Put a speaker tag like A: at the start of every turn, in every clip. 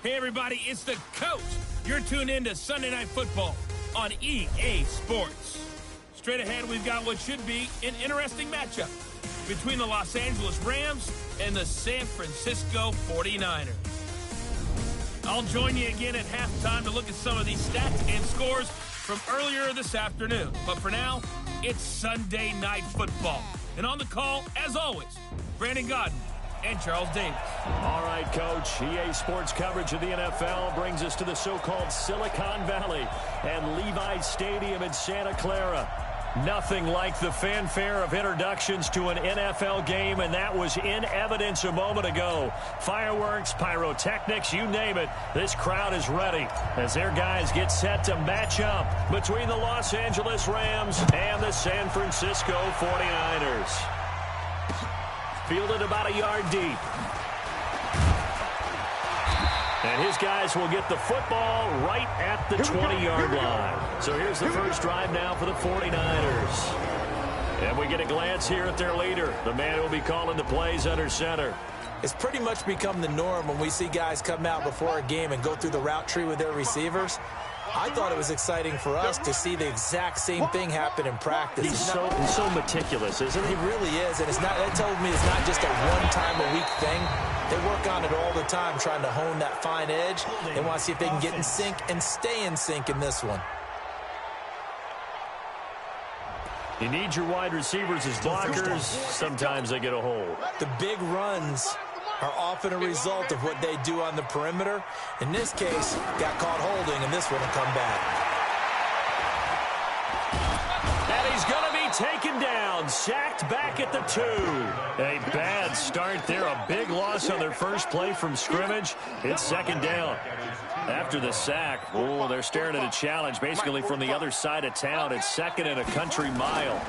A: Hey, everybody, it's the coach. You're tuned in to Sunday Night Football on EA Sports. Straight ahead, we've got what should be an interesting matchup between the Los Angeles Rams and the San Francisco 49ers. I'll join you again at halftime to look at some of these stats and scores from earlier this afternoon. But for now, it's Sunday Night Football. And on the call, as always, Brandon Godden and Charles Davis.
B: All right, Coach. EA Sports coverage of the NFL brings us to the so-called Silicon Valley and Levi Stadium in Santa Clara. Nothing like the fanfare of introductions to an NFL game, and that was in evidence a moment ago. Fireworks, pyrotechnics, you name it. This crowd is ready as their guys get set to match up between the Los Angeles Rams and the San Francisco 49ers. Fielded about a yard deep. And his guys will get the football right at the 20-yard line. So here's the first drive now for the 49ers. And we get a glance here at their leader, the man who will be calling the plays under center.
C: It's pretty much become the norm when we see guys come out before a game and go through the route tree with their receivers. I thought it was exciting for us to see the exact same thing happen in practice.
B: He's so meticulous, isn't he?
C: He really is, and that tells me it's not just a one-time-a-week thing. They work on it all the time, trying to hone that fine edge. They want to see if they can get in sync and stay in sync in this one.
B: You need your wide receivers as blockers. Sometimes they get a hold.
C: The big runs are often a result of what they do on the perimeter. In this case, got caught holding, and this one will come back.
B: And he's going to be taken down, sacked back at the 2. A bad start there, a big loss on their first play from scrimmage. It's second down. After the sack, they're staring at a challenge basically from the other side of town. It's second and a country mile.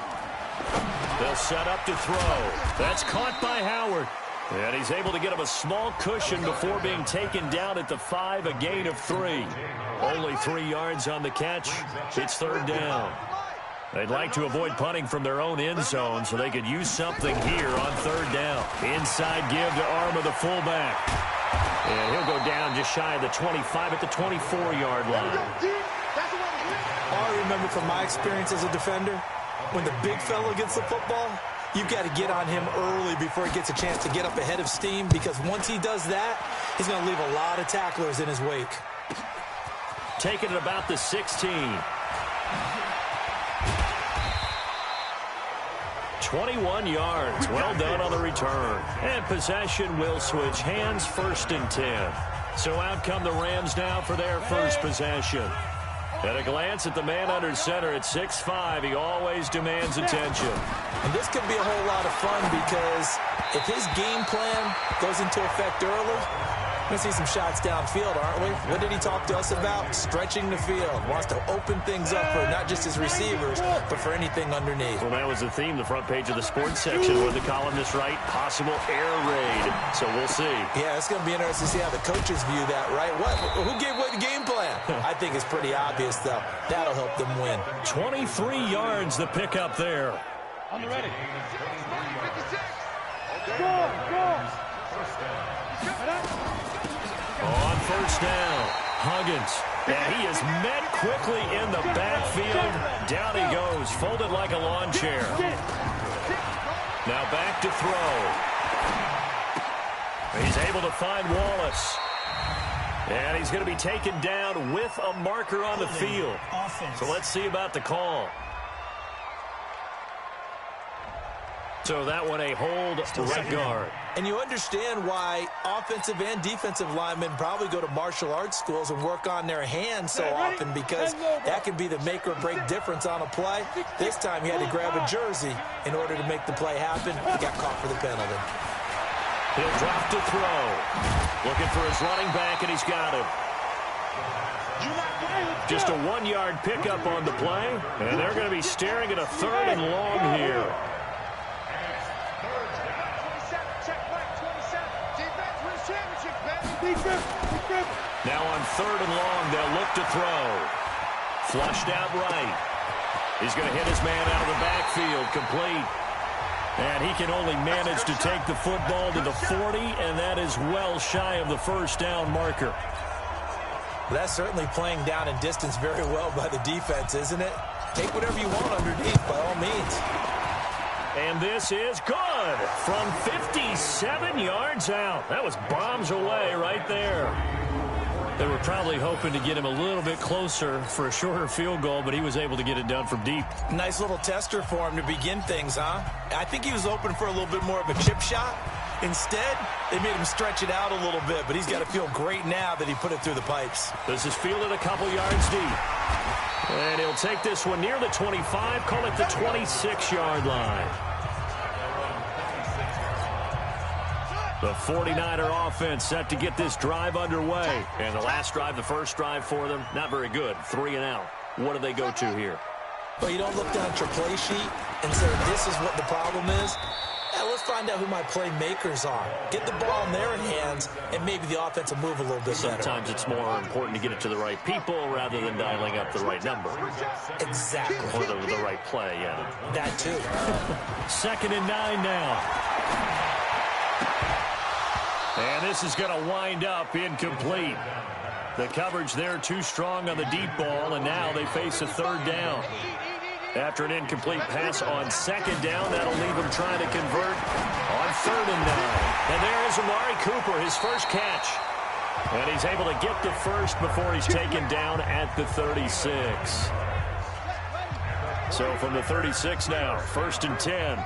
B: They'll set up to throw. That's caught by Howard. And he's able to get him a small cushion before being taken down at the 5, a gain of 3. Only 3 yards on the catch. It's third down. They'd like to avoid punting from their own end zone so they could use something here on third down. Inside give to Arm of the fullback. And he'll go down just shy of the 25 at the 24-yard line.
C: All I remember from my experience as a defender, when the big fella gets the football, you've got to get on him early before he gets a chance to get up ahead of steam, because once he does that, he's going to leave a lot of tacklers in his wake.
B: Taking it about the 16. 21 yards. Well done on the return. And possession will switch hands, first and 10. So out come the Rams now for their first possession. At a glance at the man under center at 6'5", he always demands attention.
C: And this could be a whole lot of fun, because if his game plan goes into effect early, we're going to see some shots downfield, aren't we? What did he talk to us about? Stretching the field. Wants to open things up for not just his receivers, but for anything underneath.
B: Well, that was the theme, the front page of the sports section, where the columnists write possible air raid. So we'll see.
C: Yeah, it's going to be interesting to see how the coaches view that, right? Who gave what game plan? I think it's pretty obvious, though. That'll help them win.
B: 23 yards the pickup there.
D: On the ready.
B: On first down, Huggins. And he is met quickly in the backfield. Down he goes, folded like a lawn chair. Now back to throw. He's able to find Wallace. And he's going to be taken down with a marker on the field. So let's see about the call. So that one a hold to right guard.
C: And you understand why offensive and defensive linemen probably go to martial arts schools and work on their hands so often, because that can be the make or break difference on a play. This time he had to grab a jersey in order to make the play happen. He got caught for the penalty.
B: He'll drop to throw. Looking for his running back, and he's got him. Just a 1-yard pickup on the play, and they're going to be staring at a third and long here. Now on third and long, they'll look to throw. Flushed out right. He's going to hit his man out of the backfield, complete. And he can only manage to take the football to the 40, and that is well shy of the first down marker.
C: Well, that's certainly playing down in distance very well by the defense, isn't it? Take whatever you want underneath, by all means.
B: And this is good from 57 yards out. That was bombs away right there. They were probably hoping to get him a little bit closer for a shorter field goal, but he was able to get it done from deep.
C: Nice little tester for him to begin things, huh? I think he was hoping for a little bit more of a chip shot. Instead, they made him stretch it out a little bit, but he's got to feel great now that he put it through the pipes.
B: This is fielded a couple yards deep. And he'll take this one near the 25, call it the 26-yard line. The 49er offense set to get this drive underway. And the last drive, the first drive for them, not very good. 3 and out. What do they go to here?
C: Well, you don't look down at your play sheet and say, this is what the problem is. Let's find out who my playmakers are. Get the ball in their hands, and maybe the offense will move a little bit better.
B: Sometimes it's more important to get it to the right people rather than dialing up the right number.
C: Exactly.
B: Or the right play, yeah.
C: That too.
B: 2nd and 9 now. And this is going to wind up incomplete. The coverage there too strong on the deep ball, and now they face a 3rd down. After an incomplete pass on 2nd down, that'll leave him trying to convert on 3rd and 9. And there is Amari Cooper, his first catch. And he's able to get the first before he's taken down at the 36. So from the 36 now, 1st and 10.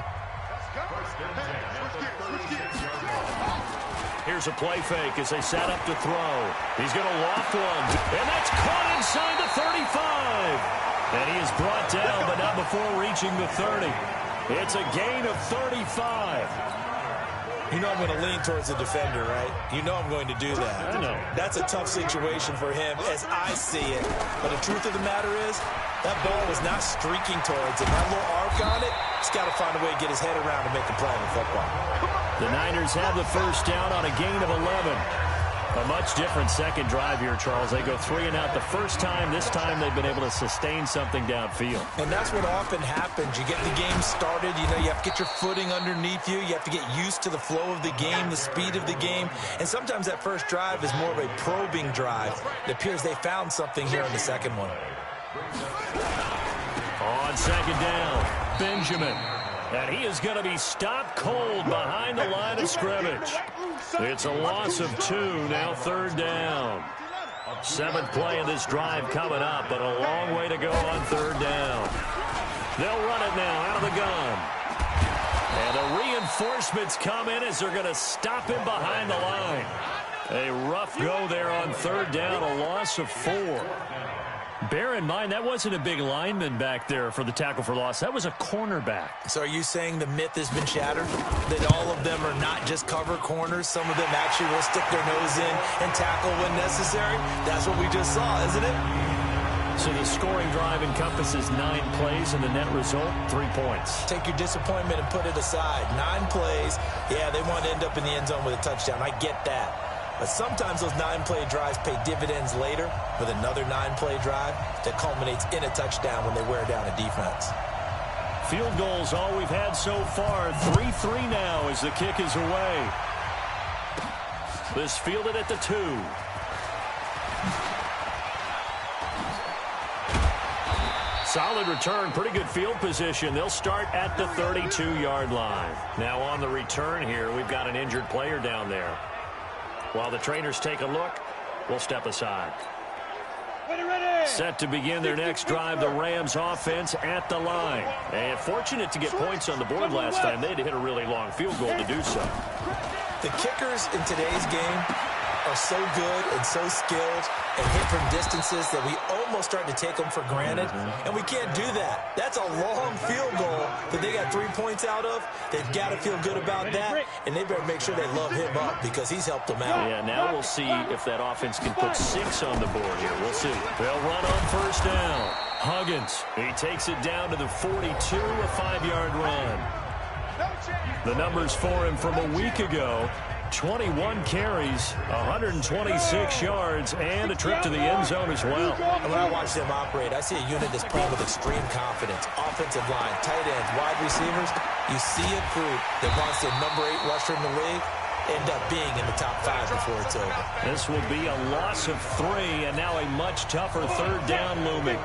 B: Here's a play fake as they set up to throw. He's going to loft one. And that's caught inside the 35. And he is brought down, but not before reaching the 30. It's a gain of 35.
C: You know I'm going to lean towards the defender, right? You know I'm going to do that.
B: I know.
C: That's a tough situation for him as I see it. But the truth of the matter is, that ball was not streaking towards him. That little arc on it, he's got to find a way to get his head around and make a play in football.
B: The Niners have the first down on a gain of 11. A much different second drive here, Charles. They go 3 and out the first time. This time they've been able to sustain something downfield.
C: And that's what often happens. You get the game started. You know, you have to get your footing underneath you. You have to get used to the flow of the game, the speed of the game. And sometimes that first drive is more of a probing drive. It appears they found something here in the second one.
B: On 2nd down, Benjamin. And he is going to be stopped cold behind the line of scrimmage. It's a loss of 2, now 3rd down. 7th play of this drive coming up, but a long way to go on 3rd down. They'll run it now out of the gun. And the reinforcements come in as they're going to stop him behind the line. A rough go there on 3rd down, a loss of 4. Bear in mind, that wasn't a big lineman back there for the tackle for loss. That was a cornerback.
C: So are you saying the myth has been shattered? That all of them are not just cover corners? Some of them actually will stick their nose in and tackle when necessary? That's what we just saw, isn't it?
B: So the scoring drive encompasses 9 plays, and the net result, 3 points.
C: Take your disappointment and put it aside. 9 plays. Yeah, they want to end up in the end zone with a touchdown. I get that. But sometimes those 9-play drives pay dividends later with another 9-play drive that culminates in a touchdown when they wear down a defense.
B: Field goals all we've had so far. 3-3 now as the kick is away. This fielded at the 2. Solid return, pretty good field position. They'll start at the 32-yard line. Now on the return here, we've got an injured player down there. While the trainers take a look, we'll step aside. Set to begin their next drive, the Rams offense at the line. And fortunate to get points on the board last time. They had to hit a really long field goal to do so.
C: The kickers in today's game are so good and so skilled and hit from distances that we almost start to take them for granted, and we can't do that. That's a long field goal that they got 3 points out of. They've got to feel good about that, and they better make sure they love him up because he's helped them out.
B: Yeah, now we'll see if that offense can put 6 on the board here. We'll see. They'll run on first down. Huggins, he takes it down to the 42, a 5-yard run. The numbers for him from a week ago: 21 carries, 126 yards, and a trip to the end zone as well.
C: And when I watch them operate, I see a unit that's playing with extreme confidence. Offensive line, tight ends, wide receivers. You see a group that wants their number 8 rusher in the league. end up being in the top 5 before it's over.
B: This will be a loss of 3, and now a much tougher third down looming.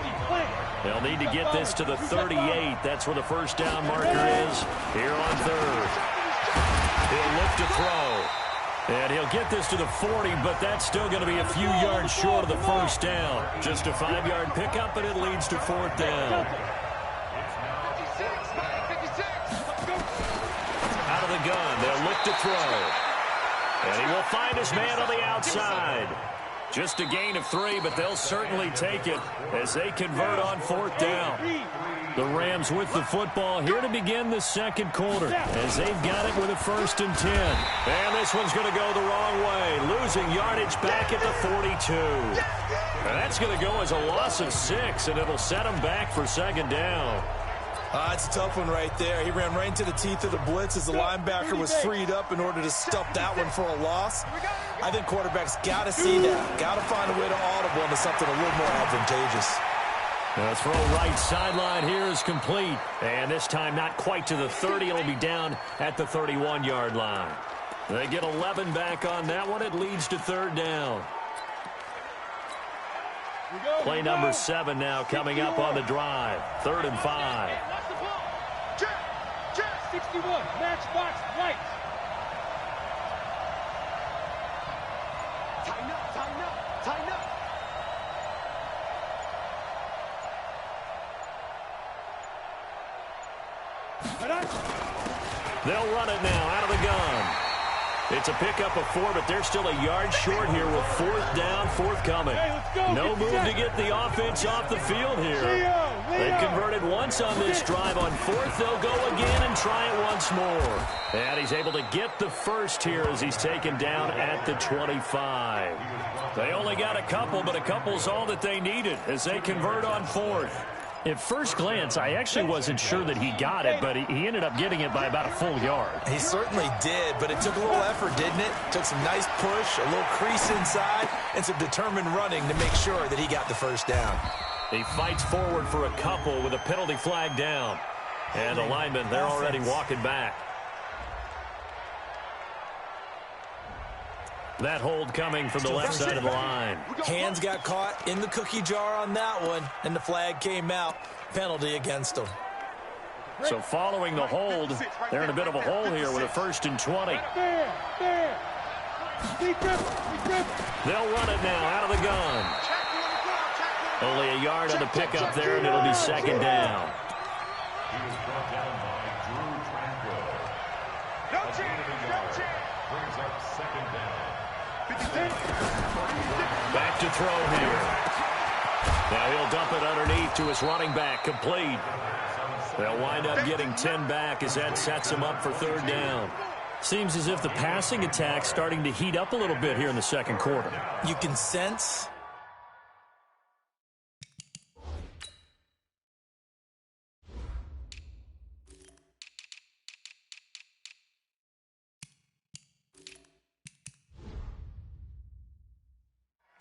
B: They'll need to get this to the 38. That's where the first down marker is here on third. He'll look to throw. And he'll get this to the 40, but that's still going to be a few yards short of the first down. Just a 5-yard pickup, and it leads to fourth down. Out of the gun, they'll look to throw. And he will find his man on the outside. Just a gain of 3, but they'll certainly take it as they convert on fourth down. The Rams with the football here to begin the second quarter as they've got it with a 1st and 10. And this one's going to go the wrong way, losing yardage back at the 42. And that's going to go as a loss of 6, and it'll set them back for second down.
C: It's a tough one right there. He ran right into the teeth of the blitz as the linebacker was freed up in order to stop that one for a loss. I think quarterbacks got to see that. Got to find a way to audible into something a little more advantageous.
B: The throw right sideline here is complete. And this time not quite to the 30. It'll be down at the 31-yard line. They get 11 back on that one. It leads to third down. Play number 7 now coming up on the drive. 3rd and 5.
D: 61, matchbox right. Tighten up, tighten up, tighten up.
B: They'll run it now out of the gun. It's a pickup of 4, but they're still a yard short here with fourth down forthcoming. No move to get the offense off the field here. They've converted once on this drive. On 4th, they'll go again and try it once more. And he's able to get the first here as he's taken down at the 25. They only got a couple, but a couple's all that they needed as they convert on 4th.
E: At first glance, I actually wasn't sure that he got it, but he ended up getting it by about a full yard.
C: He certainly did, but it took a little effort, didn't it? Took some nice push, a little crease inside, and some determined running to make sure that he got the first down.
B: He fights forward for a couple with a penalty flag down. And the linemen, they're already walking back. That hold coming from the left side of the line.
C: Hands got caught in the cookie jar on that one, and the flag came out. Penalty against them.
B: So following the hold, they're in a bit of a hole here with a 1st and 20. They'll run it now out of the gun. Only a yard on the pickup there, and it'll be second down. Back to throw here. Now he'll dump it underneath to his running back, complete. They'll wind up getting 10 back as that sets him up for third down.
E: Seems as if the passing attack's starting to heat up a little bit here in the second quarter.
C: You can sense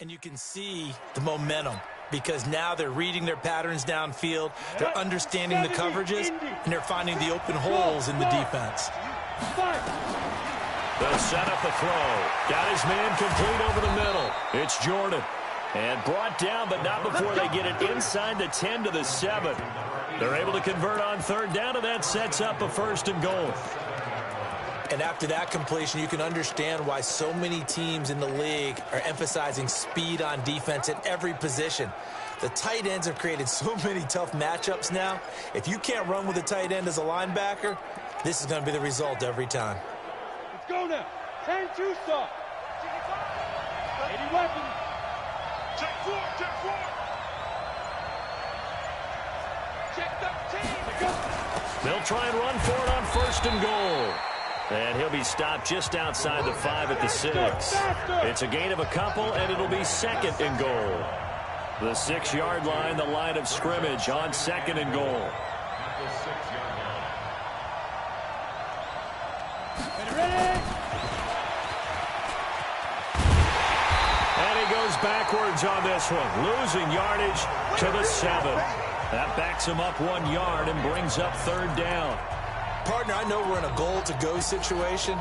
C: and you can see the momentum because now they're reading their patterns downfield, they're understanding the coverages, and they're finding the open holes in the defense.
B: They'll set up the throw. Got his man complete over the middle. It's Jordan. And brought down, but not before they get it inside the 10 to the 7. They're able to convert on third down, and that sets up a 1st and goal.
C: And after that completion, you can understand why so many teams in the league are emphasizing speed on defense at every position. The tight ends have created so many tough matchups now. If you can't run with a tight end as a linebacker, this is going to be the result every time.
D: Let's go now. 10-2 stop. 80 weapons. Check 4, check 4. Check 13.
B: They'll try and run for it on 1st and goal. And he'll be stopped just outside the 5 at the 6. It's a gain of a couple, and it'll be 2nd and goal. The 6-yard line, the line of scrimmage on 2nd and goal. And he goes backwards on this one, losing yardage to the 7. That backs him up 1 yard and brings up third down.
C: Partner, I know we're in a goal-to-go situation,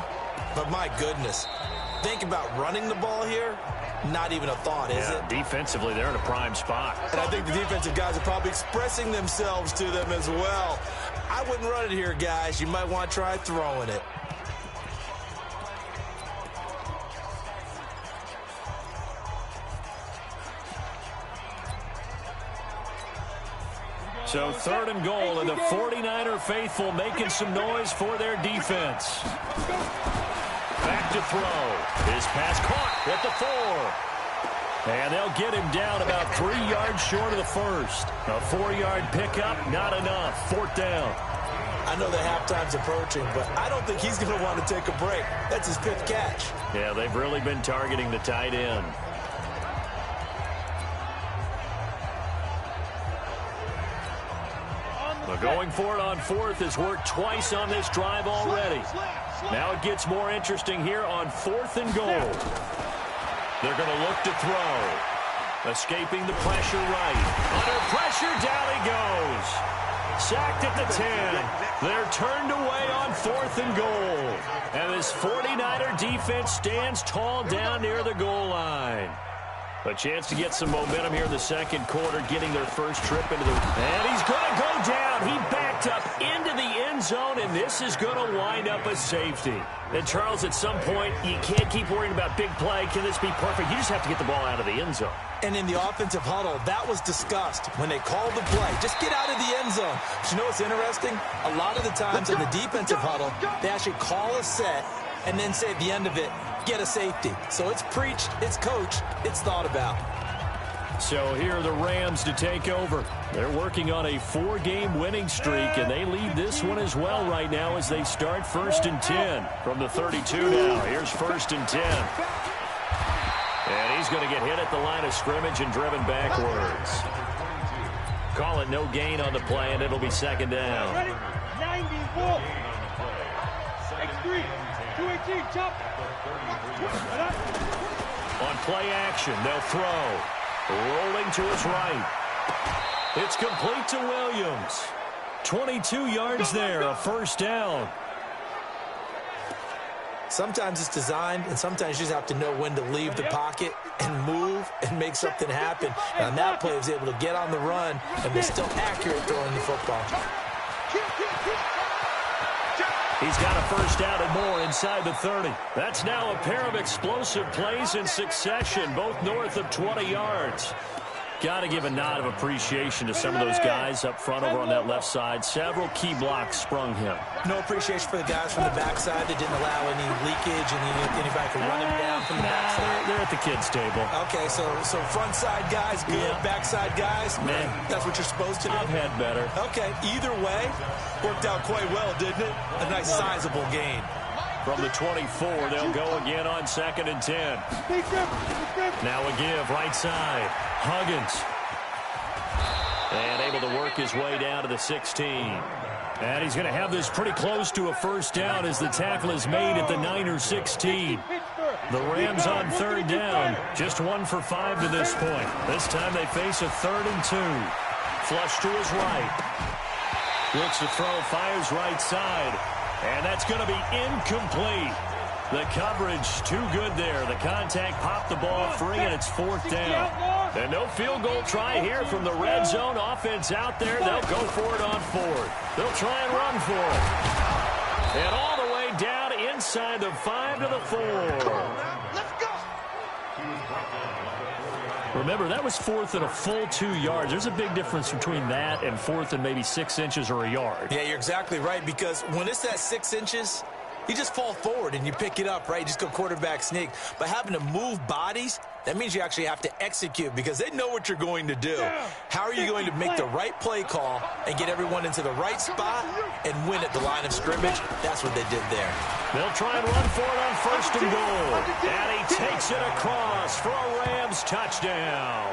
C: But my goodness, think about running the ball here. Not even a thought, is it?
B: Defensively, they're in a prime spot.
C: And I think the defensive guys are probably expressing themselves to them as well. I wouldn't run it here, guys. You might want to try throwing it.
B: So 3rd and goal, and the 49er faithful making some noise for their defense. Back to throw. His pass caught at the 4. And they'll get him down about 3 yards short of the first. A 4-yard pickup, not enough. 4th down.
C: I know that halftime's approaching, but I don't think he's going to want to take a break. That's his 5th catch.
B: Yeah, they've really been targeting the tight end. But going for it on 4th has worked twice on this drive already. Now it gets more interesting here on 4th and goal. They're going to look to throw. Escaping the pressure right. Under pressure, down he goes. Sacked at the 10. They're turned away on 4th and goal. And this 49er defense stands tall down near the goal line. A chance to get some momentum here in the second quarter, getting their first trip into the... And he's going to go down. He backed up into the end zone, and this is going to wind up a safety. And, Charles, at some point, you can't keep worrying about big play. Can this be perfect? You just have to get the ball out of the end zone.
C: And in the offensive huddle, that was discussed when they called the play. Just get out of the end zone. But you know what's interesting? A lot of the times in the defensive huddle, they actually call a set and then say at the end of it, get a safety. So it's preached, it's coached, it's thought about.
B: So here are the Rams to take over. They're working on a 4-game winning streak, and they lead this one as well right now as they start 1st and 10 from the 32 now. Here's 1st and 10. And he's going to get hit at the line of scrimmage and driven backwards. Call it no gain on the play, and it'll be 2nd down.
D: 94. X3. 218. Chop.
B: On play action, they'll throw. Rolling to his right. It's complete to Williams. 22 yards there, a 1st down.
C: Sometimes it's designed, and sometimes you just have to know when to leave the pocket and move and make something happen. And on that play, he was able to get on the run and was still accurate throwing the football.
B: He's got a 1st down and more inside the 30. That's now a pair of explosive plays in succession, both north of 20 yards. Got to give a nod of appreciation to some of those guys up front over on that left side. Several key blocks sprung him.
C: No appreciation for the guys from the backside that didn't allow any leakage and anybody could run him down from the backside.
B: They're at the kids' table.
C: Okay, so front side guys good, backside guys,
B: man,
C: that's what you're supposed to do?
B: I've had better. Okay,
C: either way, worked out quite well, didn't it? A nice sizable gain.
B: From the 24, they'll go again on 2nd and 10. Now a give, right side. Huggins. And able to work his way down to the 16. And he's going to have this pretty close to a 1st down as the tackle is made at the Niner 16. The Rams on 3rd down. Just 1 for 5 to this point. This time they face a 3rd and 2. Flush to his right. Looks to throw, fires right side. And that's going to be incomplete. The coverage too good there. The contact popped the ball free, and it's 4th down. And no field goal try here from the red zone. Offense out there. They'll go for it on 4th. They'll try and run for it. And all the way down inside the 5 to the 4. Remember, that was 4th and a full 2 yards. There's a big difference between that and 4th and maybe 6 inches or a yard.
C: Yeah, you're exactly right, because when it's at 6 inches, you just fall forward and you pick it up, right? You just go quarterback sneak. But having to move bodies, that means you actually have to execute because they know what you're going to do. How are you going to make the right play call and get everyone into the right spot and win at the line of scrimmage? That's what they did there.
B: They'll try and run for it on 1st and goal. And he takes it across for a Rams touchdown.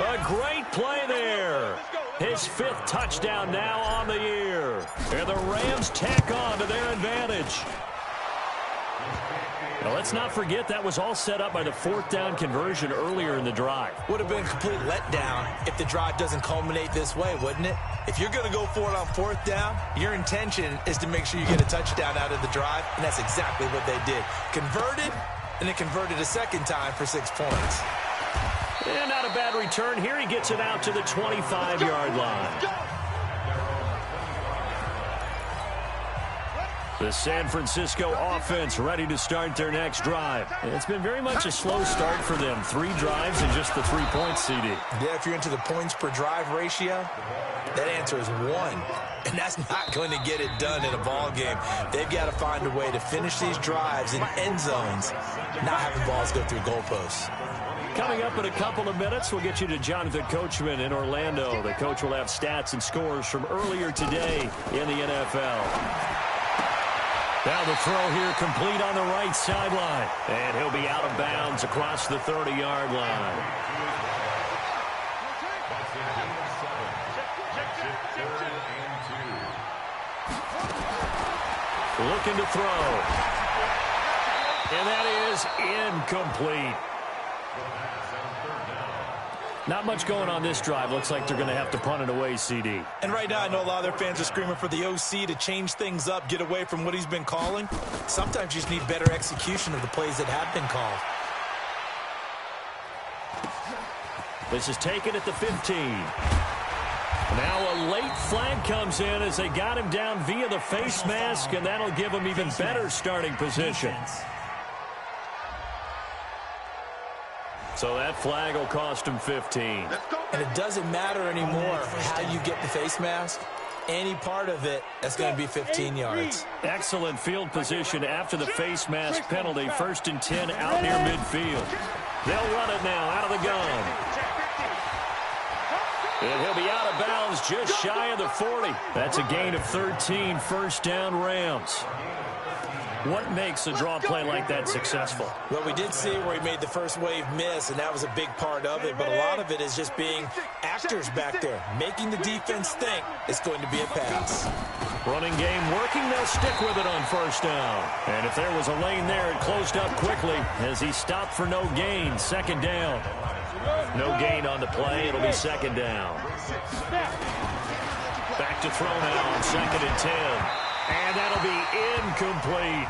B: A great play there. His 5th touchdown now on the year. And the Rams tack on to their advantage. Now, let's not forget that was all set up by the fourth down conversion earlier in the drive.
C: Would have been a complete letdown if the drive doesn't culminate this way, wouldn't it? If you're going to go for it on fourth down, your intention is to make sure you get a touchdown out of the drive, and that's exactly what they did. Converted, and it converted a second time for 6 points.
B: And not a bad return. Here he gets it out to the 25-yard line. The San Francisco offense ready to start their next drive. It's been very much a slow start for them. 3 drives and just the 3 points, CD.
C: Yeah, if you're into the points per drive ratio, that answer is 1. And that's not going to get it done in a ball game. They've got to find a way to finish these drives in end zones, not having balls go through goalposts.
B: Coming up in a couple of minutes, we'll get you to Jonathan Coachman in Orlando. The coach will have stats and scores from earlier today in the NFL. Now the throw here complete on the right sideline. And he'll be out of bounds across the 30-yard line. Looking to throw. And that is incomplete. Not much going on this drive. Looks like they're going to have to punt it away, CD.
C: And right now, I know a lot of their fans are screaming for the OC to change things up, get away from what he's been calling. Sometimes you just need better execution of the plays that have been called.
B: This is taken at the 15. Now a late flag comes in as they got him down via the face mask, and that'll give him even better starting position. So that flag will cost him 15.
C: And it doesn't matter anymore how you get the face mask. Any part of it, that's going to be 15 yards.
B: Excellent field position after the face mask penalty. 1st and 10 out near midfield. They'll run it now out of the gun. And he'll be out of bounds just shy of the 40. That's a gain of 13, 1st down Rams. What makes a draw play like that successful?
C: Well, we did see where he made the first wave miss, and that was a big part of it. But a lot of it is just being actors back there, making the defense think it's going to be a pass.
B: Running game working, they'll stick with it on 1st down. And if there was a lane there, it closed up quickly as he stopped for no gain. 2nd down. No gain on the play. It'll be 2nd down. Back to throw now on 2nd and 10. And that'll be incomplete.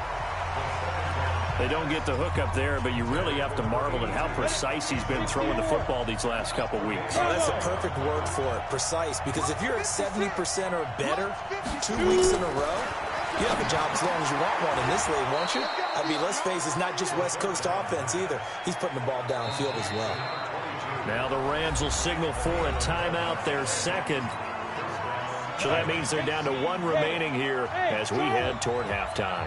B: They don't get the hook up there, but you really have to marvel at how precise he's been throwing the football these last couple weeks.
C: Oh, that's the perfect word for it, precise, because if you're at 70% or better 2 weeks in a row, you have a job as long as you want one in this league, won't you? I mean, let's face it, it's not just West Coast offense either. He's putting the ball downfield as well.
B: Now the Rams will signal for a timeout, their 2nd. So that means they're down to 1 remaining here as we head toward halftime.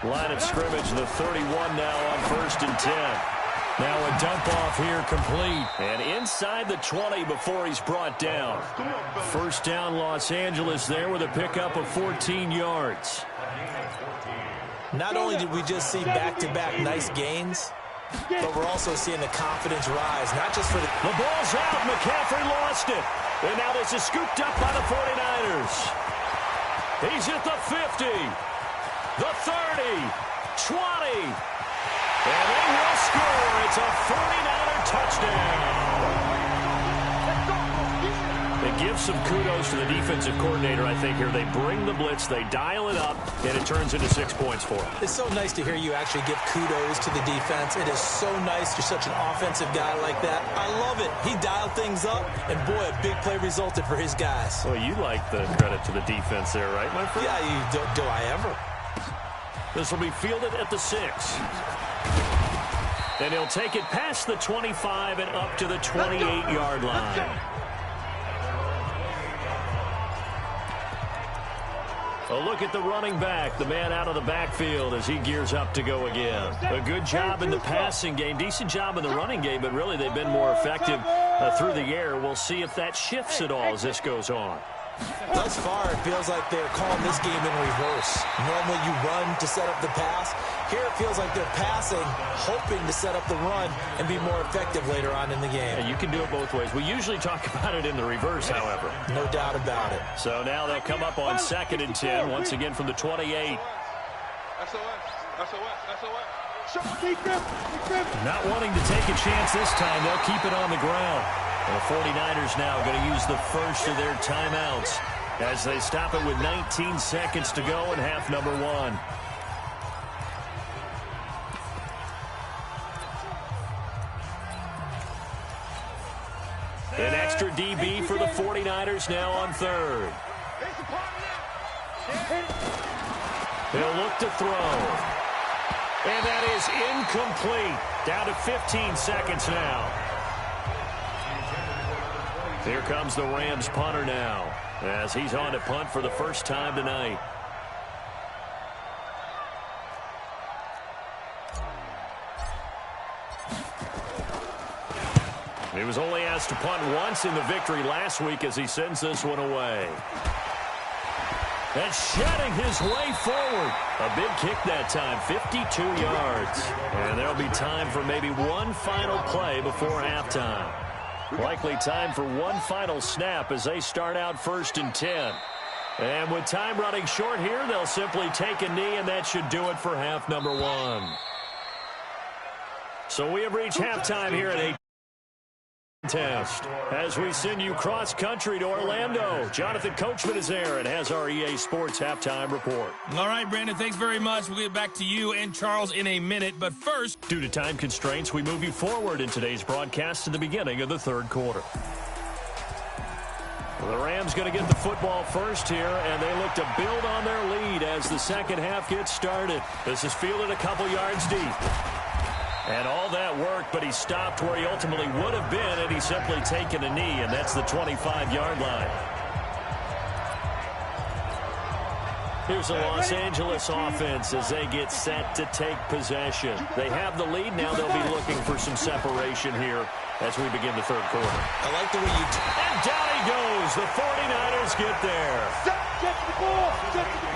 B: Line of scrimmage, the 31 now on 1st and 10. Now a dump off here complete. And inside the 20 before he's brought down. 1st down Los Angeles there with a pickup of 14 yards.
C: Not only did we just see back-to-back nice gains, but we're also seeing the confidence rise, not just for the
B: ball's out. McCaffrey lost it. And now this is scooped up by the 49ers. He's at the 50, the 30, 20. And they will score. It's a 49er touchdown. They give some kudos to the defensive coordinator, I think, here. They bring the blitz, they dial it up, and it turns into 6 points for them.
C: It's so nice to hear you actually give kudos to the defense. It is so nice. You're such an offensive guy like that. I love it. He dialed things up, and boy, a big play resulted for his guys.
B: Well, you like the credit to the defense there, right, my friend?
C: Yeah, do I ever?
B: This will be fielded at the 6. And he'll take it past the 25 and up to the 28-yard line. A look at the running back, the man out of the backfield as he gears up to go again. A good job in the passing game, decent job in the running game, but really they've been more effective through the air. We'll see if that shifts at all as this goes on.
C: Thus far, it feels like they're calling this game in reverse. Normally you run to set up the pass. Here it feels like they're passing, hoping to set up the run and be more effective later on in the game.
B: And you can do it both ways. We usually talk about it in the reverse, however.
C: No doubt about it.
B: So now they'll come up on 2nd and 10, once again from the 28. Not wanting to take a chance this time, they'll keep it on the ground. And the 49ers now going to use the first of their timeouts as they stop it with 19 seconds to go in half number one. An extra DB for the 49ers now on third. They'll look to throw. And that is incomplete. Down to 15 seconds now. Here comes the Rams punter now as he's on to punt for the first time tonight. He was only asked to punt once in the victory last week as he sends this one away. And shedding his way forward. A big kick that time, 52 yards. And there'll be time for maybe one final play before halftime. Likely time for one final snap as they start out 1st and 10. And with time running short here, they'll simply take a knee, and that should do it for half number one. So we have reached halftime here at 8. Test as we send you cross country to Orlando. Jonathan Coachman is there and has our EA Sports halftime report.
A: All right, Brandon, thanks very much. We'll get back to you and Charles in a minute, but first,
B: due to time constraints, we move you forward in today's broadcast to the beginning of the third quarter. Well, the Rams going to get the football first here, and they look to build on their lead as the second half gets started. This is fielded a couple yards deep. And all that worked, but he stopped where he ultimately would have been had he simply taken a knee, and that's the 25-yard line. Here's the Los Angeles offense as they get set to take possession. They have the lead. Now they'll be looking for some separation here as we begin the third quarter.
C: I like the way you...
B: And down he goes. The 49ers get there.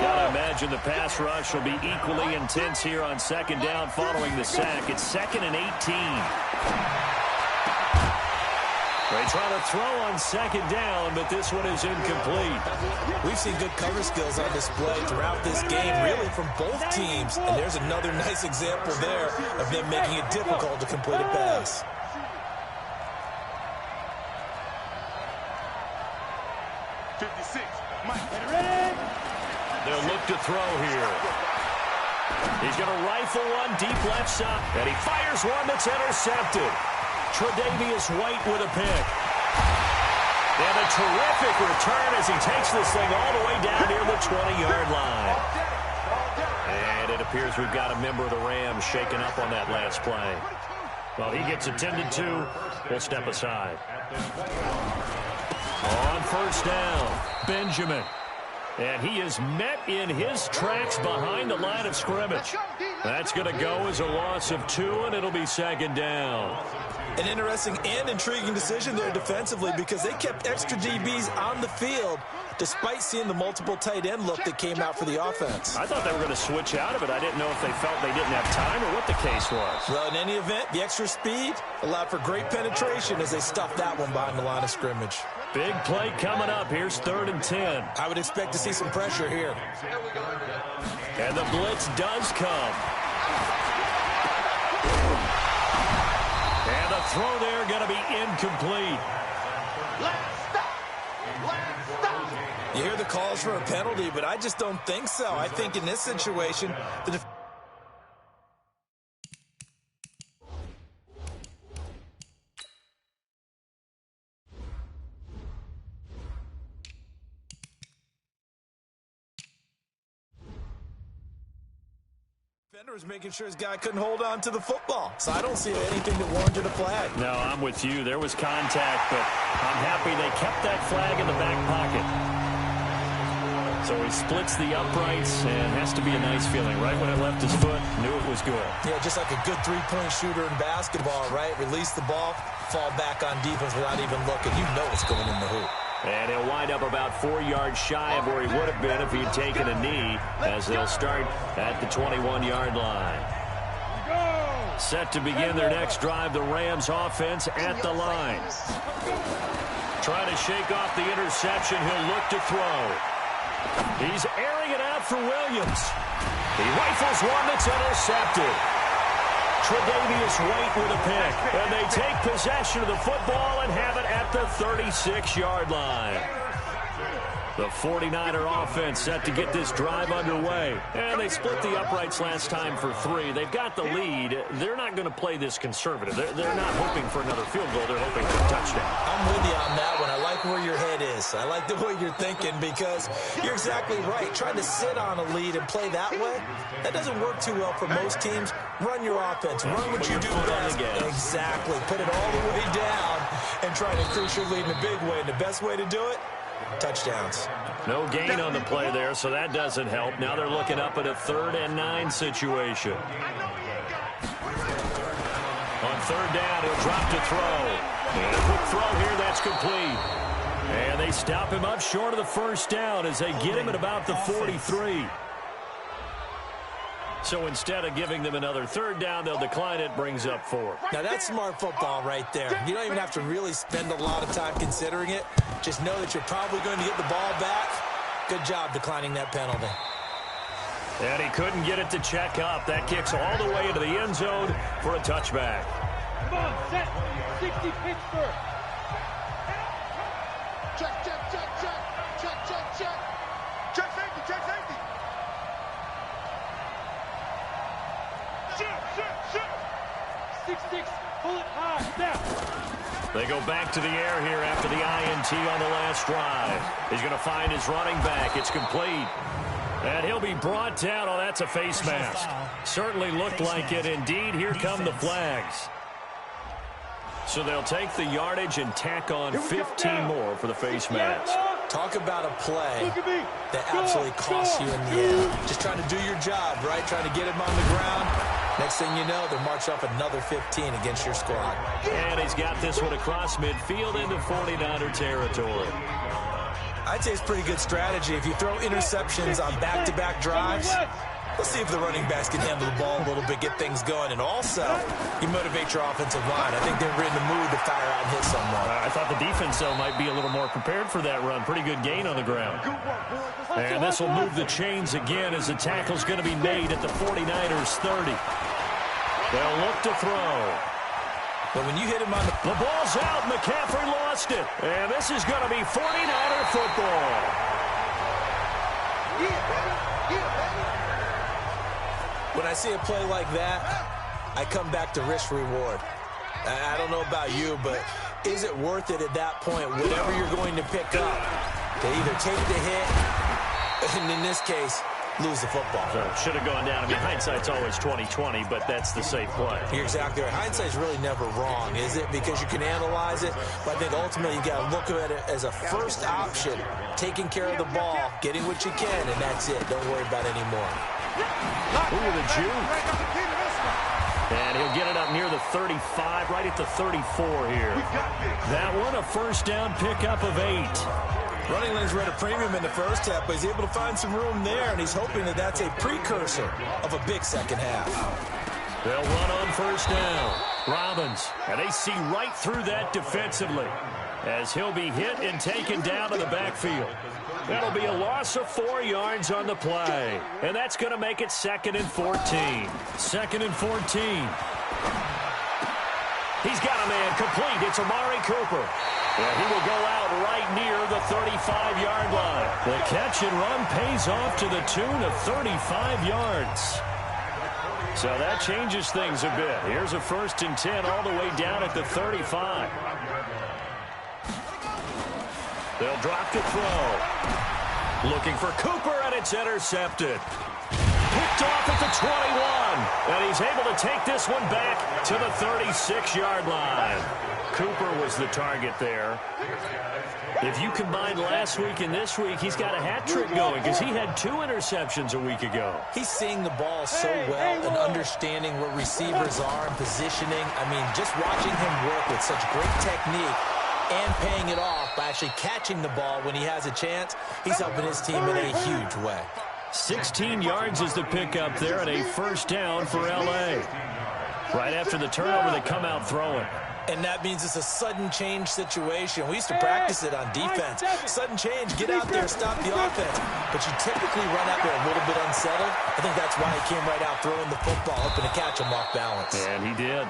B: Gotta imagine the pass rush will be equally intense here on second down following the sack. It's 2nd and 18. They try to throw on second down, but this one is incomplete.
C: We've seen good cover skills on display throughout this game, really from both teams. And there's another nice example there of them making it difficult to complete a pass.
B: They'll look to throw here. He's going to rifle one deep left side, and he fires one that's intercepted. Tre'Davious White with a pick. And a terrific return as he takes this thing all the way down near the 20-yard line. And it appears we've got a member of the Rams shaken up on that last play. Well, he gets attended to. We'll step aside. On first down, Benjamin. And he is met in his tracks behind the line of scrimmage. That's going to go as a loss of 2, and it'll be second down.
C: An interesting and intriguing decision there defensively because they kept extra DBs on the field despite seeing the multiple tight end look that came out for the offense.
B: I thought they were going to switch out of it. I didn't know if they felt they didn't have time or what the case was.
C: Well, in any event, the extra speed allowed for great penetration as they stuffed that one behind the line of scrimmage.
B: Big play coming up. Here's 3rd and 10.
C: I would expect to see some pressure here.
B: And the blitz does come. And the throw there going to be incomplete.
C: You hear the calls for a penalty, but I just don't think so. I think in this situation, the defender was making sure his guy couldn't hold on to the football. So I don't see anything that warranted a flag.
B: No, I'm with you. There was contact, but I'm happy they kept that flag in the back pocket. So he splits the uprights and has to be a nice feeling. Right when it left his foot, knew it was good.
C: Yeah, just like a good three-point shooter in basketball, right? Release the ball, fall back on defense without even looking. You know it's going in the hoop.
B: And he'll wind up about 4 yards shy of where he would have been if he'd taken a knee as they'll start at the 21-yard line. Set to begin their next drive, the Rams offense at the line. Trying to shake off the interception, he'll look to throw. He's airing it out for Williams. He rifles one that's intercepted. Tre'Davious White with a pick. And they take possession of the football and have it at the 36-yard line. The 49er offense set to get this drive underway. And they split the uprights last time for 3. They've got the lead. They're not going to play this conservative. They're not hoping for another field goal. They're hoping for a touchdown.
C: I'm with you on that one. I like where your head is. I like the way you're thinking because you're exactly right. Trying to sit on a lead and play that way, that doesn't work too well for most teams. Run your offense. Run what you do best. Exactly. Put it all the way down and try to increase your lead in a big way. And the best way to do it, touchdowns.
B: No gain on the play there, so that doesn't help. Now they're looking up at a 3rd and 9 situation. On 3rd down, he'll drop to throw. And a quick throw here, that's complete. And they stop him up short of the 1st down as they get him at about the 43. So instead of giving them another 3rd down, they'll decline it, brings up 4.
C: Now that's smart football right there. You don't even have to really spend a lot of time considering it. Just know that you're probably going to get the ball back. Good job declining that penalty.
B: And he couldn't get it to check up. That kicks all the way into the end zone for a touchback.
D: Come on, set. 60 Pittsburgh.
F: Check, check, check, check. Check, check, check. Check safety, check safety. Shoot.
D: 6-6, pull it high, snap.
B: They go back to the air here after the INT on the last drive. He's going to find his running back. It's complete. And he'll be brought down. Oh, that's a face mask. Certainly looked like it. Indeed, here come the flags. So they'll take the yardage and tack on 15 more for the face mask.
C: Talk about a play that absolutely costs you in the end. Just trying to do your job, right? Trying to get him on the ground. Next thing you know, they'll march up another 15 against your squad.
B: And he's got this one across midfield into 49er territory.
C: I'd say it's pretty good strategy. If you throw interceptions on back-to-back drives, let's see if the running backs can handle the ball a little bit, get things going. And also, you motivate your offensive line. I think they're in the mood to fire out and hit someone.
B: I thought the defense, though, might be a little more prepared for that run. Pretty good gain on the ground. And this will move the chains again as the tackle's going to be made at the 49ers 30. They'll look to throw.
C: But when you hit him on the
B: ball's out. McCaffrey lost it. And this is going to be 49er football.
C: When I see a play like that, I come back to risk-reward. I don't know about you, but is it worth it at that point, whatever you're going to pick up, to either take the hit, and in this case, lose the football?
B: Should have gone down. I mean, hindsight's always 20/20, but that's the safe play.
C: You're exactly right. Hindsight's really never wrong, is it? Because you can analyze it, but I think ultimately you got to look at it as a first option, taking care of the ball, getting what you can, and that's it. Don't worry about any more.
B: Ooh, the juke. And he'll get it up near the 35, right at the 34 here. That one, a first down pickup of 8.
C: Running lanes were at a premium in the first half, but he's able to find some room there, and he's hoping that that's a precursor of a big second half.
B: They'll run on first down. Robbins, and they see right through that defensively as he'll be hit and taken down to the backfield. That'll be a loss of 4 yards on the play, and that's going to make it 2nd and 14. 2nd and 14. He's got a man complete. It's Amari Cooper. And he will go out right near the 35-yard line. The catch and run pays off to the tune of 35 yards. So that changes things a bit. Here's a 1st and 10 all the way down at the 35. They'll drop to throw. Looking for Cooper, and it's intercepted. Picked off at the 21. And he's able to take this one back to the 36-yard line. Cooper was the target there. If you combine last week and this week, he's got a hat trick going because he had 2 interceptions a week ago.
C: He's seeing the ball so well and understanding where receivers are and positioning. I mean, just watching him work with such great technique and paying it off by actually catching the ball when he has a chance, he's helping his team in a huge way.
B: 16 yards is the pickup there and a first down for L.A. Right after the turnover, they come out throwing.
C: And that means it's a sudden change situation. We used to practice it on defense. Sudden change, get out there, stop the offense. But you typically run out there a little bit unsettled. I think that's why he came right out throwing the football, hoping to catch him off balance.
B: And he did.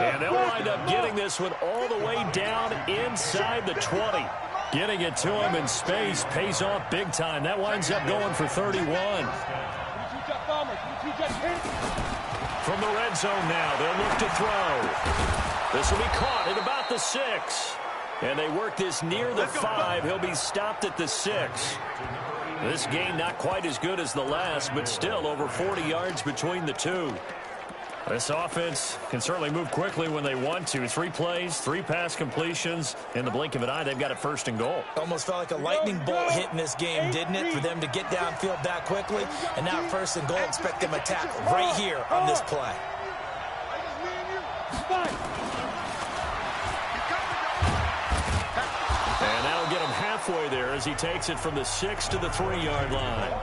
B: And they'll wind up getting this one all the way down inside the 20. Getting it to him in space pays off big time. That winds up going for 31. From the red zone now, they'll look to throw. This will be caught at about the 6. And they work this near the 5. He'll be stopped at the 6. This game not quite as good as the last, but still over 40 yards between the two. This offense can certainly move quickly when they want to. 3 plays, 3 pass completions. In the blink of an eye, they've got it first and goal.
C: Almost felt like a lightning bolt hit in this game, didn't it? For them to get downfield that quickly. And now first and goal, expect them to attack right here on this play.
B: And that'll get him halfway there as he takes it from the 6 to the 3-yard line.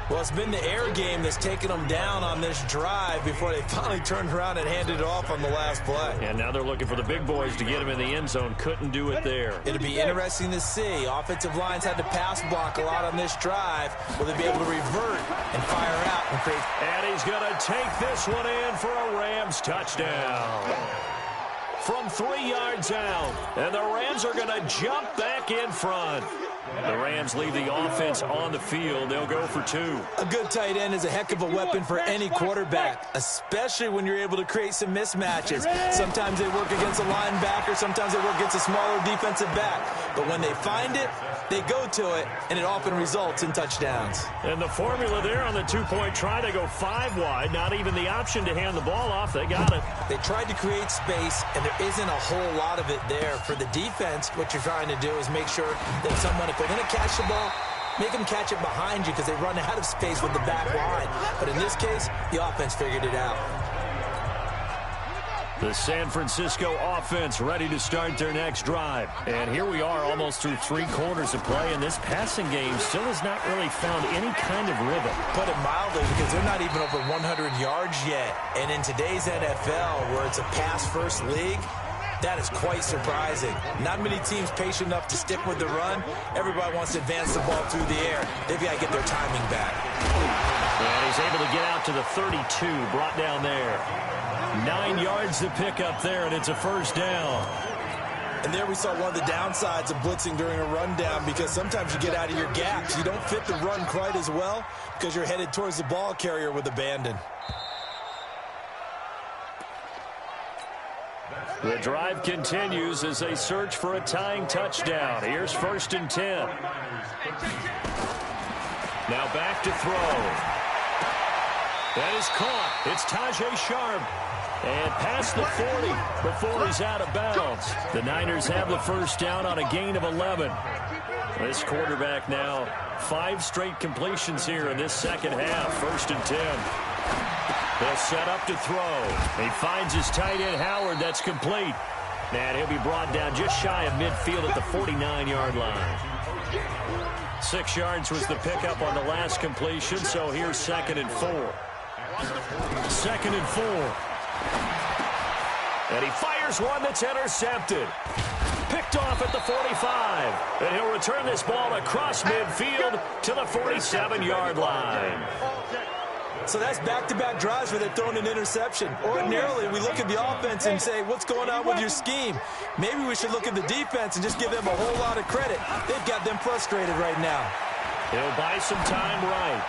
C: Well, it's been the air game that's taken them down on this drive before they finally turned around and handed it off on the last play.
B: And now they're looking for the big boys to get him in the end zone. Couldn't do it there.
C: It'll be interesting to see. Offensive lines had to pass block a lot on this drive. Will they be able to revert and fire out and create?
B: And he's going to take this one in for a Rams touchdown. From 3 yards out. And the Rams are going to jump back in front. The Rams leave the offense on the field. They'll go for 2.
C: A good tight end is a heck of a weapon for any quarterback, especially when you're able to create some mismatches. Sometimes they work against a linebacker. Sometimes they work against a smaller defensive back. But when they find it, they go to it, and it often results in touchdowns.
B: And the formula there on the 2-point try, they go 5 wide. Not even the option to hand the ball off. They got it.
C: They tried to create space, and there isn't a whole lot of it there. For the defense, what you're trying to do is make sure that someone, if they're going to catch the ball, make them catch it behind you because they run out of space with the back line. But in this case, the offense figured it out.
B: The San Francisco offense ready to start their next drive. And here we are almost through 3 quarters of play, and this passing game still has not really found any kind of rhythm.
C: Put it mildly, because they're not even over 100 yards yet. And in today's NFL, where it's a pass-first league, that is quite surprising. Not many teams patient enough to stick with the run. Everybody wants to advance the ball through the air. They've got to get their timing back.
B: And he's able to get out to the 32, brought down there. 9 yards to pick up there, and it's a first down.
C: And there we saw one of the downsides of blitzing during a rundown, because sometimes you get out of your gaps. You don't fit the run quite as well because you're headed towards the ball carrier with abandon.
B: The drive continues as they search for a tying touchdown. Here's 1st and 10. Now back to throw. That is caught. It's Tajay Sharp. And past the 40 before he's out of bounds. The Niners have the first down on a gain of 11. This quarterback now 5 straight completions here in this second half. 1st and 10. They'll set up to throw. He finds his tight end, Howard. That's complete. And he'll be brought down just shy of midfield at the 49-yard line. 6 yards was the pickup on the last completion, so here's 2nd and 4. 2nd and 4. And he fires one that's intercepted. Picked off at the 45. And he'll return this ball across midfield to the 47-yard line.
C: So that's back-to-back drives where they're throwing an interception. Ordinarily, we look at the offense and say, what's going on with your scheme? Maybe we should look at the defense and just give them a whole lot of credit. They've got them frustrated right now.
B: He'll buy some time right.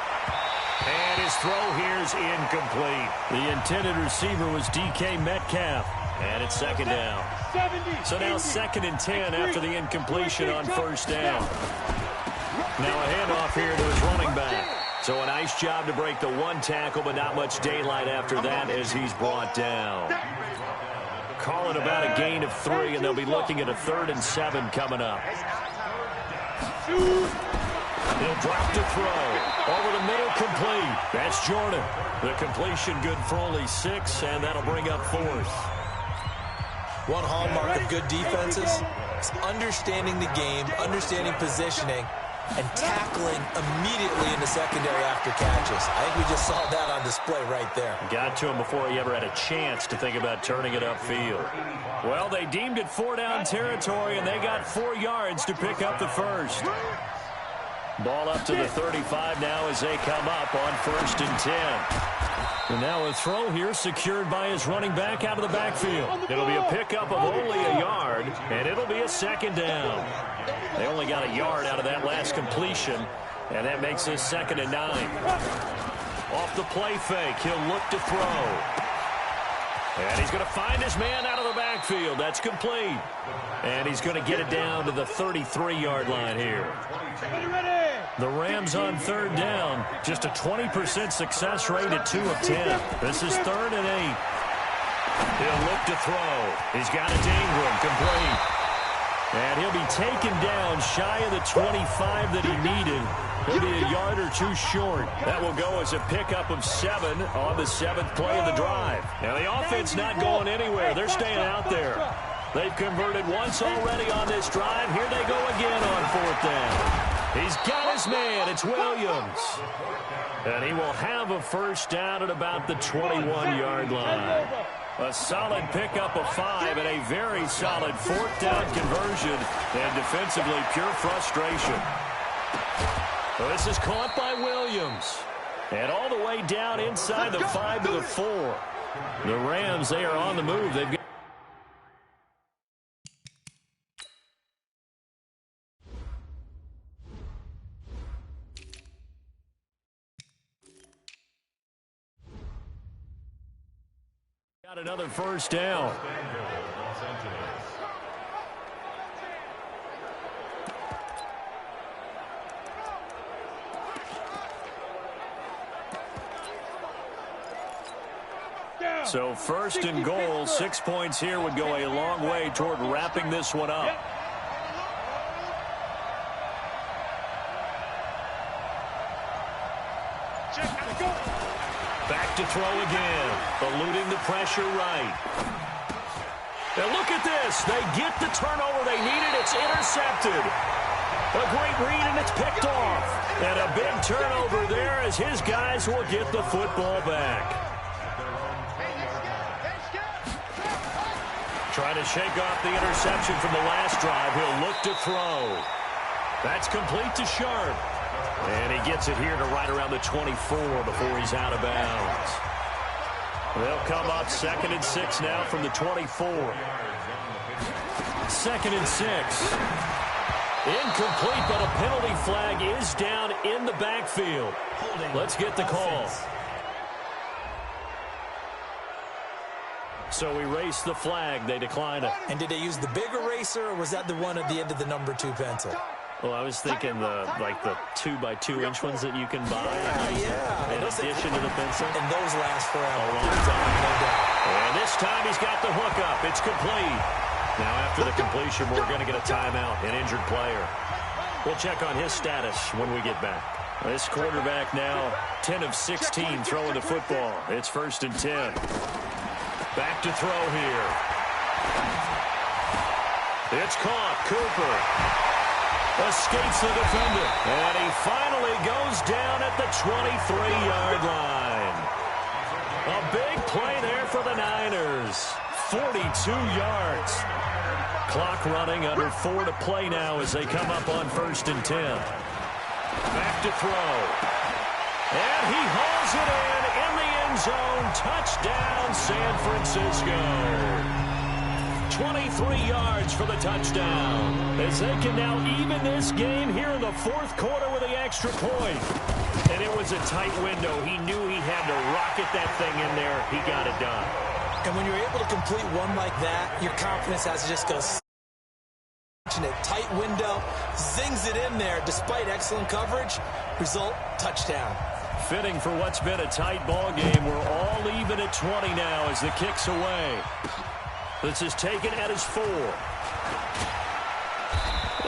B: And his throw here is incomplete. The intended receiver was DK Metcalf. And it's 2nd down. So now 2nd and 10 after the incompletion on 1st down. Now a handoff here to his running back. So a nice job to break the 1 tackle, but not much daylight after that as he's brought down. Calling about a gain of 3, and they'll be looking at a 3rd and 7 coming up. He'll drop to throw. Over the middle, complete. That's Jordan. The completion good for only 6, and that'll bring up 4th.
C: One hallmark of good defenses is understanding the game, understanding positioning, and tackling immediately in the secondary after catches. I think we just saw that on display right there.
B: Got to him before he ever had a chance to think about turning it upfield. Well, they deemed it 4-down territory, and they got 4 yards to pick up the first. Ball up to the 35 now as they come up on 1st and 10. And now a throw here secured by his running back out of the backfield. It'll be a pickup of only a yard, and it'll be a 2nd down. They only got a yard out of that last completion, and that makes this 2nd and 9. Off the play fake, he'll look to throw. And he's going to find his man out of the backfield. That's complete. And he's going to get it down to the 33-yard line here. The Rams on 3rd down. Just a 20% success rate at 2 of 10. This is 3rd and 8. He'll look to throw. He's got it to Ingram, complete. And he'll be taken down shy of the 25 that he needed. He'll be a yard or 2 short. That will go as a pickup of 7 on the 7th play of the drive. Now the offense not going anywhere. They're staying out there. They've converted once already on this drive. Here they go again on 4th down. He's got his man. It's Williams. And he will have a 1st down at about the 21-yard line. A solid pickup of 5 and a very solid 4th down conversion. And defensively, pure frustration. Well, this is caught by Williams. And all the way down inside the 5 to the 4. The Rams, they are on the move. They've got another 1st down. So 1st and goal, 6 points here would go a long way toward wrapping this one up. Back to throw again, eluding the pressure right. Now look at this. They get the turnover they needed. It's intercepted. A great read, and it's picked off. And a big turnover there as his guys will get the football back. Trying to shake off the interception from the last drive. He'll look to throw. That's complete to Sharp. And he gets it here to right around the 24 before he's out of bounds. They'll come up 2nd and 6 now from the 24. 2nd and 6. Incomplete, but a penalty flag is down in the backfield. Let's get the call. So erase the flag. They decline it.
C: And did they use the big eraser, or was that the one at the end of the number 2 pencil?
B: Well, I was thinking the 2x2-inch ones that you can buy.
C: Yeah.
B: In addition to the pencil.
C: And those last forever.
B: A long time.
C: No doubt.
B: And this time he's got the hookup. It's complete. Now after the completion, we're going to get a timeout, an injured player. We'll check on his status when we get back. This quarterback now 10 of 16 throwing the football. It's 1st and 10. Back to throw here. It's caught. Cooper escapes the defender. And he finally goes down at the 23-yard line. A big play there for the Niners. 42 yards. Clock running, under 4 to play now as they come up on 1st and 10. Back to throw. And he hauls it in the end zone. Touchdown, San Francisco. 23 yards for the touchdown. As they can now even this game here in the 4th quarter with the extra point. And it was a tight window. He knew he had to rocket that thing in there. He got it done.
C: And when you're able to complete one like that, your confidence has to just go. Tight window, zings it in there despite excellent coverage. Result, touchdown.
B: Fitting for what's been a tight ball game. We're all even at 20 now as the kick's away. This is taken at his 4.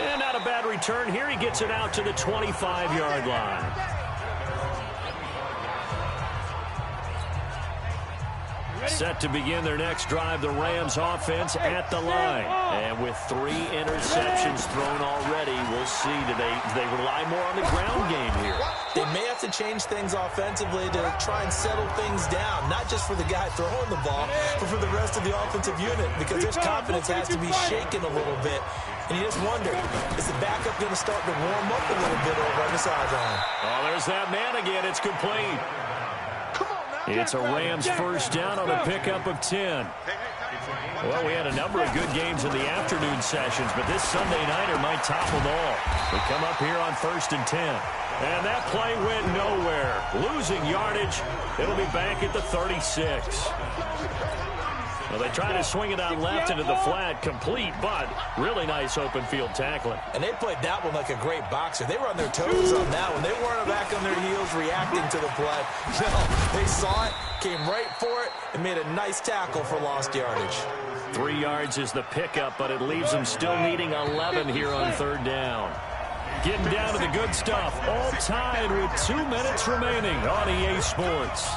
B: And not a bad return here. He gets it out to the 25-yard line. Set to begin their next drive, the Rams offense at the line. And with 3 interceptions thrown already, we'll see. Do they rely more on the ground game here?
C: They may have to change things offensively to try and settle things down, not just for the guy throwing the ball, but for the rest of the offensive unit, because his confidence has to be shaken a little bit. And you just wonder, is the backup going to start to warm up a little bit over on the sideline?
B: Oh, there's that man again. It's complete. It's a Rams first down on a pickup of 10. Well, we had a number of good games in the afternoon sessions, but this Sunday nighter might top them all. We come up here on 1st and 10. And that play went nowhere. Losing yardage. It'll be back at the 36. Well, they try to swing it out left into the flat, complete, but really nice open field tackling.
C: And they played that one like a great boxer. They were on their toes on that one. They weren't back on their heels reacting to the play. No, they saw it, came right for it, and made a nice tackle for lost yardage.
B: 3 yards is the pickup, but it leaves them still needing 11 here on 3rd down. Getting down to the good stuff, all tied with 2 minutes remaining on EA Sports.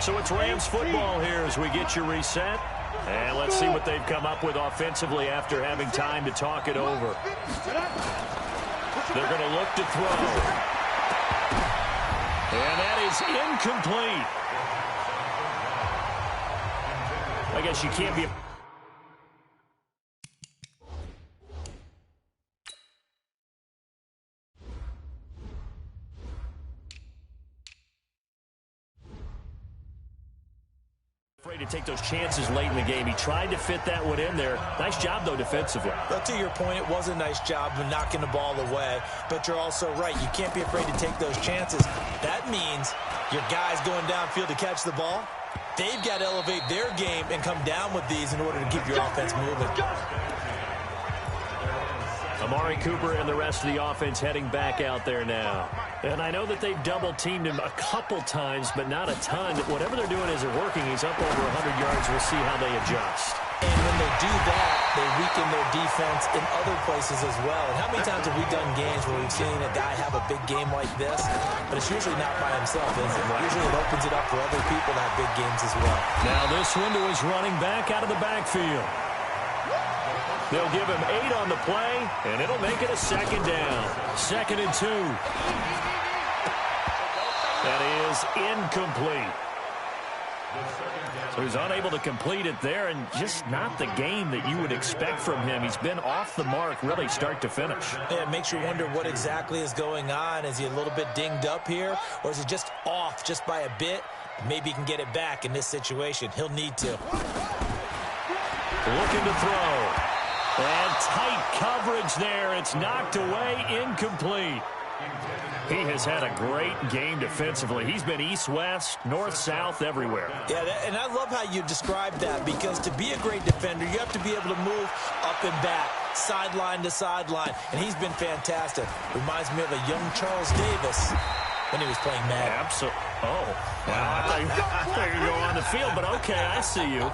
B: So it's Rams football here as we get you reset. And let's see what they've come up with offensively after having time to talk it over. They're going to look to throw. And that is incomplete. I guess you can't be... afraid to take those chances late in the game. He tried to fit that one in there. Nice job, though, defensively.
C: But to your point, it was a nice job of knocking the ball away. But you're also right. You can't be afraid to take those chances. That means your guys going downfield to catch the ball, they've got to elevate their game and come down with these in order to keep your offense moving.
B: Amari Cooper and the rest of the offense heading back out there now. And I know that they've double-teamed him a couple times, but not a ton. Whatever they're doing isn't working. He's up over 100 yards. We'll see how they adjust.
C: And when they do that, they weaken their defense in other places as well. And how many times have we done games where we've seen a guy have a big game like this, but it's usually not by himself, is it? Usually it opens it up for other people to have big games as well.
B: Now this window is running back out of the backfield. They'll give him 8 on the play, and it'll make it a 2nd down. 2nd and 2. That is incomplete. So he's unable to complete it there, and just not the game that you would expect from him. He's been off the mark really start to finish.
C: Yeah, it makes you wonder what exactly is going on. Is he a little bit dinged up here, or is he just off just by a bit? Maybe he can get it back in this situation. He'll need to.
B: Looking to throw. And tight coverage there. It's knocked away, incomplete. He has had a great game defensively. He's been east-west, north-south, everywhere.
C: Yeah, and I love how you describe that, because to be a great defender, you have to be able to move up and back, sideline to sideline, and he's been fantastic. Reminds me of a young Charles Davis when he was playing Madden.
B: Absolutely. Oh, wow. I thought you were going to go on the field, but okay, I see you.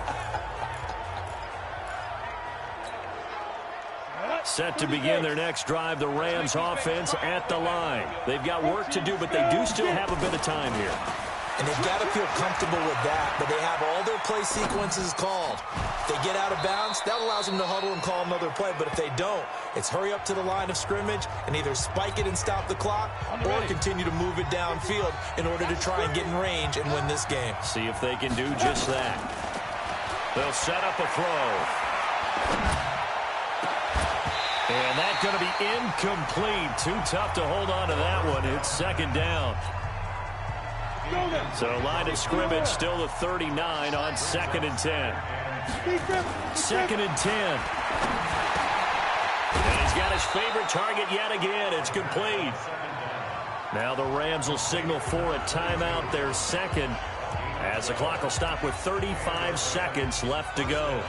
B: Set to begin their next drive, the Rams offense at the line. They've got work to do, but they do still have a bit of time here.
C: And they've got to feel comfortable with that, but they have all their play sequences called. If they get out of bounds, that allows them to huddle and call another play, but if they don't, it's hurry up to the line of scrimmage and either spike it and stop the clock or continue to move it downfield in order to try and get in range and win this game.
B: See if they can do just that. They'll set up a throw. And that's going to be incomplete. Too tough to hold on to that one. It's 2nd down. So line of scrimmage still the 39 on 2nd and 10. 2nd and 10. And he's got his favorite target yet again. It's complete. Now the Rams will signal for a timeout, their 2nd, as the clock will stop with 35 seconds left to go.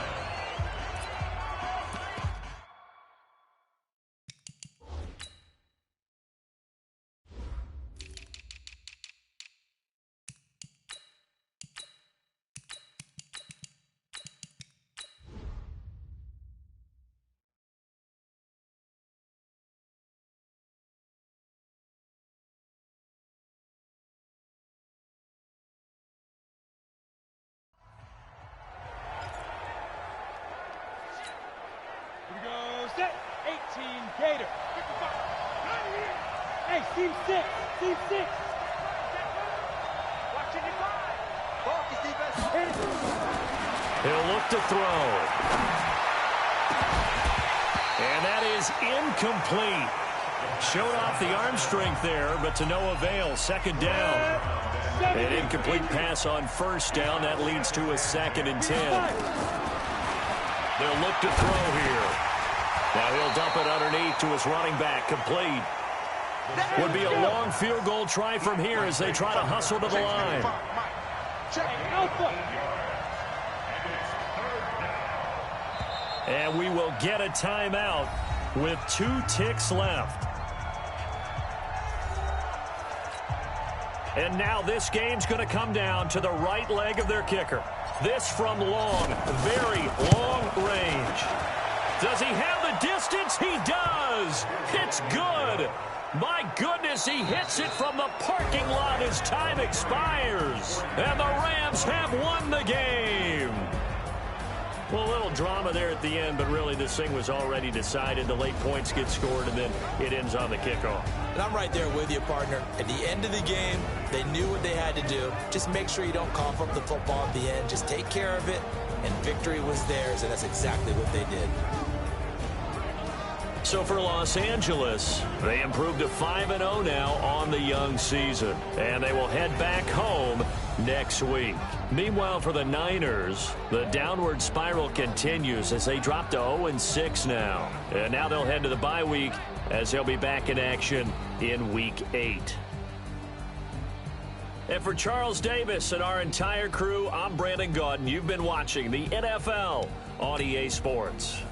D: set, 18, Gator. Hey, team 6, team 6. Watching it live. Focus defense.
B: He'll look to throw. And that is incomplete. Showed off the arm strength there, but to no avail. Second down. An incomplete pass on first down. That leads to a 2nd and 10. They'll look to throw here. Now he'll dump it underneath to his running back. Complete. Would be a long field goal try from here as they try to hustle to the line. And we will get a timeout with 2 ticks left. And now this game's going to come down to the right leg of their kicker. This from long, very long range. Does he have the distance? He does. It's good. My goodness, he hits it from the parking lot as time expires. And the Rams have won the game. Well, a little drama there at the end, but really this thing was already decided. The late points get scored, and then it ends on the kickoff.
C: And I'm right there with you, partner. At the end of the game, they knew what they had to do. Just make sure you don't cough up the football at the end. Just take care of it, and victory was theirs, and that's exactly what they did.
B: So for Los Angeles, they improved to 5-0 now on the young season. And they will head back home next week. Meanwhile, for the Niners, the downward spiral continues as they drop to 0-6 now. And now they'll head to the bye week as they'll be back in action in Week 8. And for Charles Davis and our entire crew, I'm Brandon Gaudin. You've been watching the NFL on EA Sports.